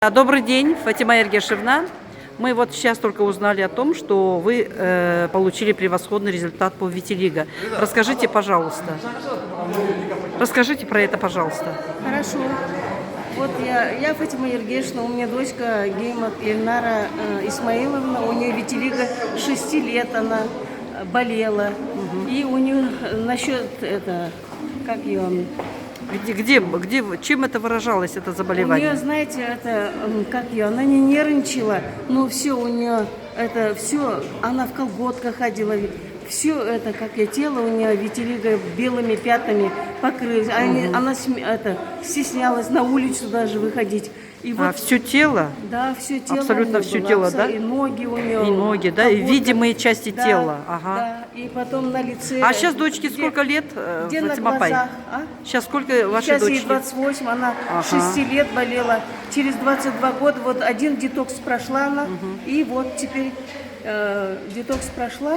Добрый день, Фатима Эргешевна. Мы вот сейчас только узнали о том, что вы получили превосходный результат по Витилиго. Расскажите, пожалуйста. Расскажите про это, пожалуйста. Хорошо. Вот я Фатима Эргешевна, у меня дочка Геймат Ильнара Исмаиловна, у нее Витилиго 6 лет она болела. И у нее насчет как ее... Чем это выражалось, это У заболевание? нее, знаете, она не нервничала, но все у нее, все, она в колготках ходила, все это, тело у нее витилиго белыми пятнами покрылось. Она стеснялась на улицу даже выходить. И вот, все тело? Да, все тело. Абсолютно все тело, да? И ноги у нее. И ноги, да, и видимые части да, тела. Ага. Да, и потом на лице. А сейчас дочке сколько лет, Где на Фатима Пай? глазах, Сейчас сколько вашей Сейчас дочке? ей 28, она 6 лет болела. Через 22 года, вот один детокс прошла она, и вот теперь детокс прошла,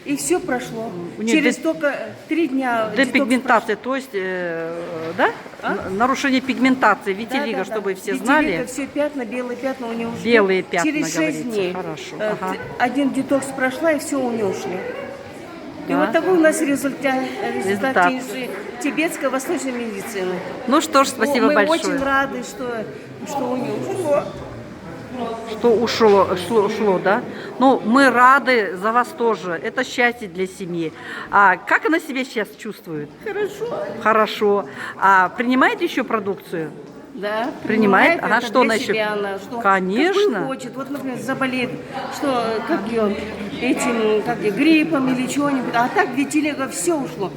и все прошло. Через только 3 дня Депигментация, то есть, да? Нарушение пигментации, витилиго, да. чтобы все Витилиго, знали. все пятна, белые пятна у нее ушли. Белые пятна, через 6 говорится. дней. Хорошо. Ага. Один детокс прошла, и все у нее ушли. И Да. вот такой у нас результат Результат. тибетской восточной медицины. Ну что ж, спасибо мы большое. очень рады, что у нее ушло. Что ушло, да? Ну, мы рады за вас тоже. Это счастье для семьи. А как она себя сейчас чувствует? Хорошо. Хорошо. А принимает еще продукцию? Да, Принимает? Ага, это что она для еще? себя она, что Конечно. какой хочет. Вот, например, заболеет, что гриппом или чего-нибудь. А так витилиго все ушло.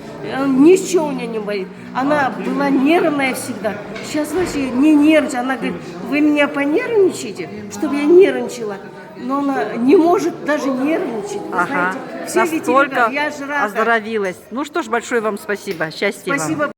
Ничего у нее не болит. Она была нервная всегда. Сейчас вообще не нервничает. Она говорит, вы меня понервничаете, чтобы я нервничала. Но она не может даже нервничать. Вы Ага. знаете, все Настолько витилиго, я же рада. оздоровилась. Ну что ж, большое вам спасибо. Счастья вам. Спасибо.